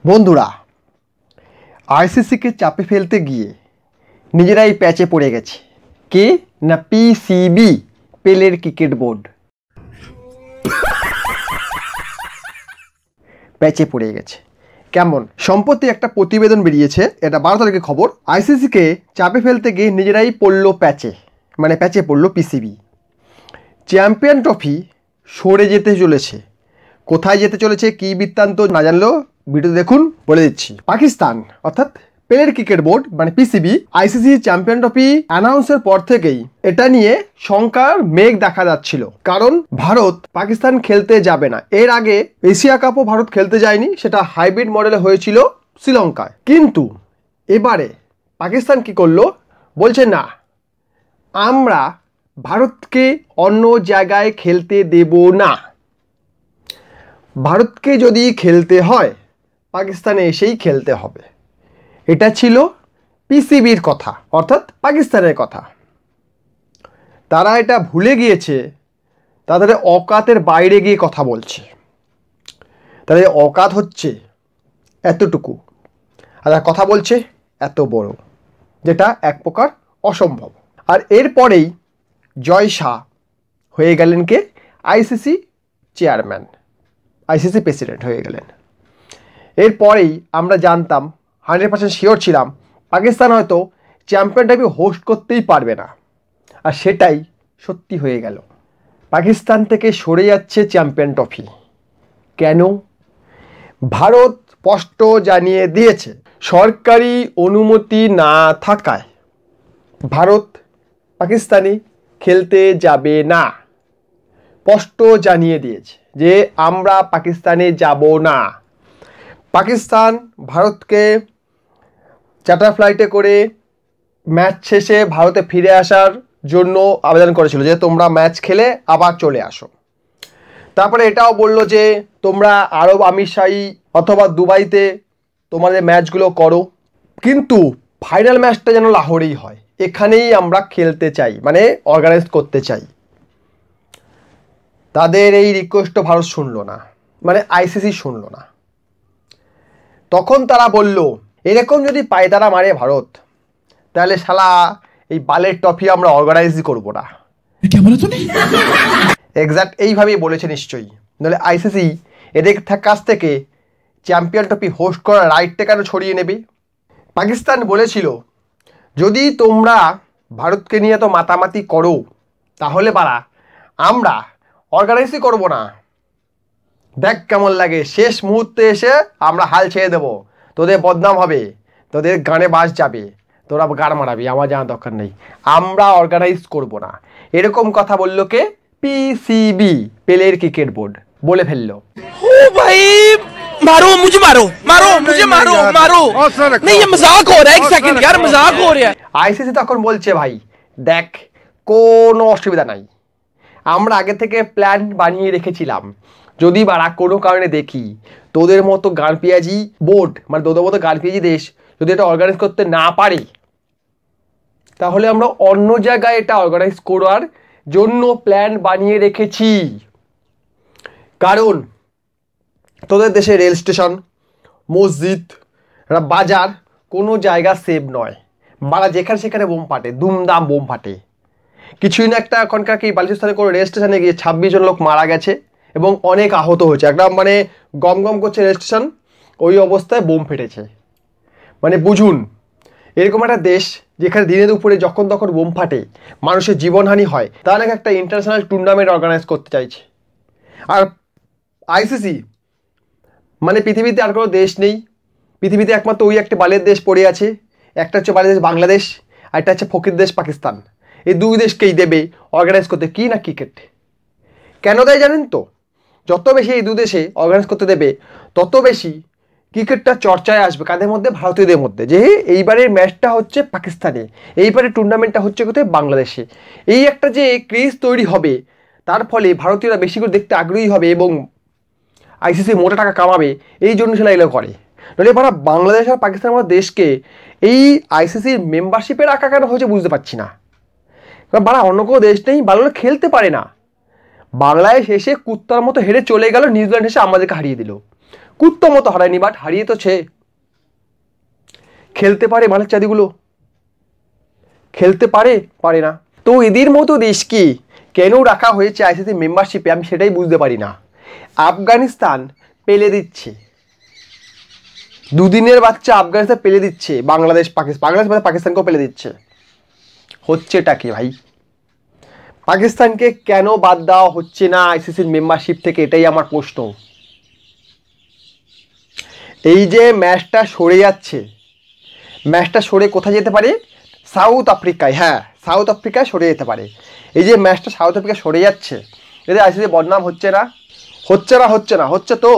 বন্ধুরা, আইসিসিকে চাপে ফেলতে গিয়ে নিজেরাই প্যাচে পড়ে গেছে। কে না পিসিবি, পেলের ক্রিকেট বোর্ড প্যাচে পড়ে গেছে। কেমন? সম্প্রতি একটা প্রতিবেদন বেরিয়েছে, এটা 12 তারিখের খবর। আইসিসিকে চাপে ফেলতে গিয়ে নিজেরাই পড়লো প্যাচে, মানে প্যাচে পড়লো পিসিবি। চ্যাম্পিয়ন ট্রফি সরে যেতে চলেছে। কোথায় যেতে চলেছে, কী বৃত্তান্ত না জানলেও ভিডিও দেখুন, বলে দিচ্ছি। পাকিস্তান অর্থাৎ পেলের ক্রিকেট বোর্ড মানে পিসিবি আইসিসি চ্যাম্পিয়ন ট্রফি অ্যানাউন্সের পর থেকেই এটা নিয়ে শঙ্কার মেঘ দেখা যাচ্ছিল। কারণ ভারত পাকিস্তান খেলতে যাবে না। এর আগে এশিয়া কাপও ভারত খেলতে যায়নি, সেটা হাইব্রিড মডেলে হয়েছিল শ্রীলঙ্কায়। কিন্তু এবারে পাকিস্তান কি করলো, বলছে না, আমরা ভারতকে অন্য জায়গায় খেলতে দেব না। ভারতকে যদি খেলতে হয় পাকিস্তানে এসেই খেলতে হবে। এটা ছিল পিসিবির কথা, অর্থাৎ পাকিস্তানের কথা। তারা এটা ভুলে গিয়েছে, তাদের অকাতের বাইরে গিয়ে কথা বলছে। তাদের অকাত হচ্ছে এতটুকু, আর কথা বলছে এত বড়, যেটা এক প্রকার অসম্ভব। আর এরপরেই জয় শাহ হয়ে গেলেন কে, আইসিসি চেয়ারম্যান, আইসিসি প্রেসিডেন্ট হয়ে গেলেন। এরপরেই আমরা জানতাম, 100% শিওর ছিলাম, পাকিস্তান হয়তো চ্যাম্পিয়ন ট্রফি হোস্ট করতেই পারবে না। আর সেটাই সত্যি হয়ে গেল। পাকিস্তান থেকে সরে যাচ্ছে চ্যাম্পিয়ন ট্রফি। কেন? ভারত স্পষ্ট জানিয়ে দিয়েছে, সরকারি অনুমতি না থাকায় ভারত পাকিস্তানে খেলতে যাবে না। স্পষ্ট জানিয়ে দিয়েছে যে আমরা পাকিস্তানে যাব না। পাকিস্তান ভারতকে চার্টার ফ্লাইটে করে ম্যাচ শেষে ভারতে ফিরে আসার জন্য আবেদন করেছিল, যে তোমরা ম্যাচ খেলে আবার চলে আসো। তারপরে এটাও বললো যে তোমরা আরব আমিরশাহী অথবা দুবাইতে তোমাদের ম্যাচগুলো করো, কিন্তু ফাইনাল ম্যাচটা যেন লাহোরেই হয়, এখানেই আমরা খেলতে চাই, মানে অর্গানাইজ করতে চাই। তাদের এই রিকোয়েস্টও ভারত শুনলো না, মানে আইসিসি শুনলো না। তখন তারা বলল, এরকম যদি পায়তারা মারে ভারত, তাহলে শালা এই বালের ট্রফি আমরা অর্গানাইজই করবো না। এক্স্যাক্ট এইভাবেই বলেছে নিশ্চয়ই, নাহলে আইসিসি এদের কাছ থেকে চ্যাম্পিয়ন ট্রফি হোস্ট করার রাইটটা কেন ছড়িয়ে নেবে। পাকিস্তান বলেছিল, যদি তোমরা ভারতকে নিয়ে তো মাতামাতি করো, তাহলে বাড়া আমরা অর্গানাইজই করবো না। দেখ কেমন লাগে, শেষ মুহূর্তে এসে আমরা হাল ছেড়ে দেবো, তোদের বদনাম হবে, তোদের গানে বাস যাবে, তোরা গান মারাবি, আমার জানা দরকার নেই, আমরা অর্গানাইজ করব না। এরকম কথা বললো কে, পিসিবি, পেলের ক্রিকেট বোর্ড বলে ফেললো। ओ भाई मारो मुझे, मारो मारो मुझे, मारो मारो नहीं, ये मजाक हो रहा है। एक सेकंड यार, मजाक हो रहा है। আইসিসি তখন বলছে, ভাই দেখ কোনো অসুবিধা নাই, আমরা আগে থেকে প্ল্যান বানিয়ে রেখেছিলাম, যদি বাড়া কোনো কারণে দেখি তোদের মতো গান পেঁয়াজি বোর্ড, মানে তোদের মতো গান পেঁয়াজি দেশ যদি এটা অর্গানাইজ করতে না পারে, তাহলে আমরা অন্য জায়গায় এটা অর্গানাইজ করার জন্য প্ল্যান বানিয়ে রেখেছি। কারণ তোদের দেশে রেল স্টেশন, মসজিদ, বাজার, কোনো জায়গা সেভ নয়। বাড়া যেখানে সেখানে বোম ফাটে, দুমদাম বোম ফাটে। কিছুই না একটা এখনকার কি বালুচিস্তানে কোনো রেল স্টেশনে গিয়ে 26 জন লোক মারা গেছে এবং অনেক আহত হয়েছে। একদম মানে গম গম করছে রেল স্টেশন, ওই অবস্থায় বোম ফেটেছে। মানে বুঝুন, এরকম একটা দেশ যেখানে দিনে দুপুরে যখন তখন বোম ফাটে, মানুষের জীবনহানি হয়, তারা নাকি একটা ইন্টারন্যাশনাল টুর্নামেন্ট অর্গানাইজ করতে চাইছে। আর আইসিসি মানে পৃথিবীতে আর কোনো দেশ নেই, পৃথিবীতে একমাত্র ওই একটা বালের দেশ পড়ে আছে। একটা হচ্ছে বালের দেশ বাংলাদেশ, আর একটা হচ্ছে ফকির দেশ পাকিস্তান। এই দুই দেশকেই দেবে অর্গানাইজ করতে, কি না ক্রিকেট। কেন দেয় জানেন তো? যত বেশি এই দু দেশে অর্গানাইজ করতে দেবে, তত বেশি ক্রিকেটটা চর্চায় আসবে কাদের মধ্যে, ভারতীয়দের মধ্যে, যে এইবারের ম্যাচটা হচ্ছে পাকিস্তানে, এইবারের টুর্নামেন্টটা হচ্ছে কোথায়, বাংলাদেশে। এই একটা যে ক্রেজ তৈরি হবে, তার ফলে ভারতীয়রা বেশি করে দেখতে আগ্রহী হবে এবং আইসিসি মোটা টাকা কামাবে, এই জন্য সেটা এগুলো করে। নইলে ভাড়া বাংলাদেশ আর পাকিস্তানের মতো দেশকে এই আইসিসির মেম্বারশিপে রাখা কেন হয়েছে বুঝতে পারছি না। ভাড়া অন্য কোনো দেশ নেই, ভালো খেলতে পারে না। বাংলাদেশ এসে কুত্তার মতো হেরে চলে গেল, নিউজিল্যান্ড এসে আমাদেরকে হারিয়ে দিল। কুত্তো মতো হারায়নি, বাট হারিয়ে তো ছে। খেলতে পারে মাঠের চাঁদিগুলো? খেলতে পারে, পারে না। তো এদের মতো দেশকে কেন রাখা হয়েছে আইসিসি মেম্বারশিপে আমি সেটাই বুঝতে পারি না। আফগানিস্তান পেলে দিচ্ছে, দুদিনের বাচ্চা আফগানিস্তান পেলে দিচ্ছে, বাংলাদেশ পাকিস্তানকেও পেলে দিচ্ছে। হচ্ছেটা কি ভাই? পাকিস্তানকে কেন বাদ দেওয়া হচ্ছে না আইসিসির মেম্বারশিপ থেকে, এটাই আমার প্রশ্ন। এই যে ম্যাচটা সরে যাচ্ছে, ম্যাচটা সরে কোথায় যেতে পারে? সাউথ আফ্রিকায়। হ্যাঁ, সাউথ আফ্রিকায় সরে যেতে পারে। এই যে ম্যাচটা সাউথ আফ্রিকায় সরে যাচ্ছে, এতে আইসিসি বদনাম হচ্ছে না? হচ্ছে তো।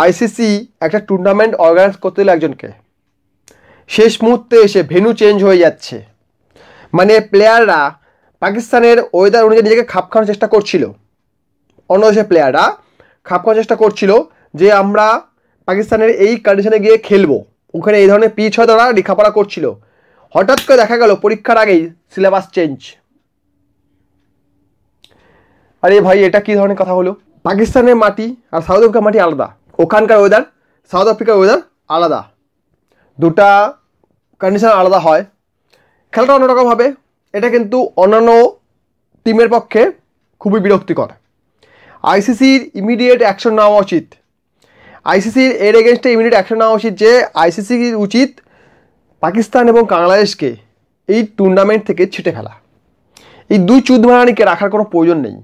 আইসিসি একটা টুর্নামেন্ট অর্গানাইজ করতে দিল একজনকে, শেষ মুহূর্তে এসে ভেন্যু চেঞ্জ হয়ে যাচ্ছে। মানে প্লেয়াররা পাকিস্তানের ওয়েদার অনুযায়ী নিজেকে খাপ খাওয়ানোর চেষ্টা করছিল, অন্য দেশের প্লেয়াররা খাপ খাওয়ানোর চেষ্টা করছিল যে আমরা পাকিস্তানের এই কন্ডিশনে গিয়ে খেলবো, ওখানে এই ধরনের পিচ হয় তারা লেখাপড়া করছিল। হঠাৎ করে দেখা গেল পরীক্ষার আগেই সিলেবাস চেঞ্জ। আরে ভাই, এটা কি ধরনের কথা হলো? পাকিস্তানের মাটি আর সাউথ আফ্রিকার মাটি আলাদা, ওখানকার ওয়েদার, সাউথ আফ্রিকার ওয়েদার আলাদা, দুটা কন্ডিশন আলাদা হয়, খেলাটা অন্যরকম হবে। এটা কিন্তু অন্যান্য টিমের পক্ষে খুবই বিরক্তিকর। আইসিসির ইমিডিয়েট অ্যাকশন নেওয়া উচিত, আইসিসির এর এগেনস্টে ইমিডিয়েট অ্যাকশন নেওয়া উচিত, যে আইসিসির উচিত পাকিস্তান এবং বাংলাদেশকে এই টুর্নামেন্ট থেকে ছিটে ফেলা। এই দুই চুদমারানিকে রাখার কোনো প্রয়োজন নেই।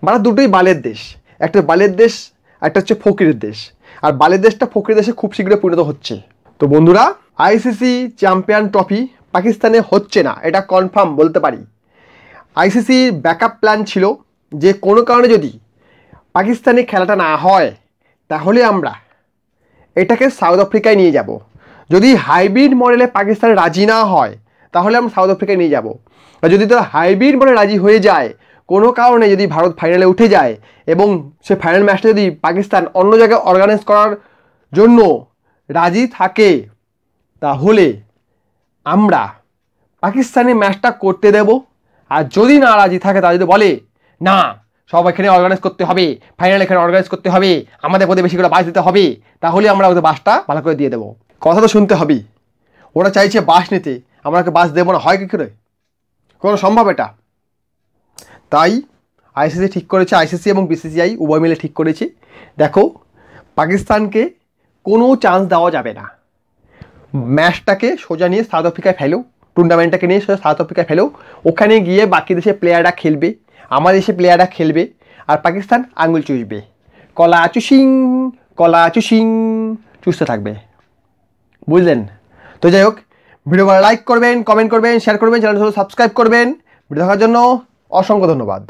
মানে দুটোই বালের দেশ, একটা বালের দেশ, একটা হচ্ছে ফকিরের দেশ, আর বালের দেশটা ফকিরের দেশে খুব শীঘ্রই পরিণত হচ্ছে। তো বন্ধুরা, আইসিসি চ্যাম্পিয়ন ট্রফি পাকিস্তানে হচ্ছে না, এটা কনফার্ম বলতে পারি। আইসিসির ব্যাকআপ প্ল্যান ছিল যে কোনো কারণে যদি পাকিস্তানে খেলাটা না হয় তাহলে আমরা এটাকে সাউথ আফ্রিকায় নিয়ে যাব। যদি হাইব্রিড মডেলে পাকিস্তানে রাজি না হয় তাহলে আমরা সাউথ আফ্রিকায় নিয়ে যাব। আর যদি তারা হাইব্রিড মডেলে রাজি হয়ে যায়, কোনো কারণে যদি ভারত ফাইনালে উঠে যায় এবং সে ফাইনাল ম্যাচটা যদি পাকিস্তান অন্য জায়গায় অর্গানাইজ করার জন্য রাজি থাকে, তাহলে আমরা পাকিস্তানি ম্যাচটা করতে দেব। আর যদি না রাজি থাকে, তারা যদি বলে না সব এখানে অর্গানাইজ করতে হবে, ফাইনাল এখানে অর্গানাইজ করতে হবে, আমাদের প্রতিবেশী করে বাস দিতে হবে, তাহলে আমরা ওদের বাসটা ভালো করে দিয়ে দেবো। কথা তো শুনতে হবেই, ওরা চাইছে বাস নিতে, আমরা বাস দেবো না, হয় কি করে? কোনো সম্ভব এটা? তাই আইসিসি ঠিক করেছে, আইসিসি এবং বিসিসিআই উভয় মিলে ঠিক করেছে, দেখো পাকিস্তানকে কোনো চান্স দেওয়া যাবে না। ম্যাচটাকে সোজা নিয়ে সাউথ আফ্রিকায় ফেলো, টুর্নামেন্টটাকে নিয়ে সোজা সাউথ আফ্রিকায় ফেলো, ওখানে গিয়ে বাকি দেশের প্লেয়াররা খেলবে, আমাদের দেশের প্লেয়াররা খেলবে, আর পাকিস্তান আঙুল চুষবে, কলা চুষিং চুষতে থাকবে, বুঝলেন? তো যাই হোক, ভিডিও লাইক করবেন, কমেন্ট করবেন, শেয়ার করবেন, চ্যানেলটা সাবস্ক্রাইব করবেন। ভিডিও দেখার জন্য অসংখ্য ধন্যবাদ।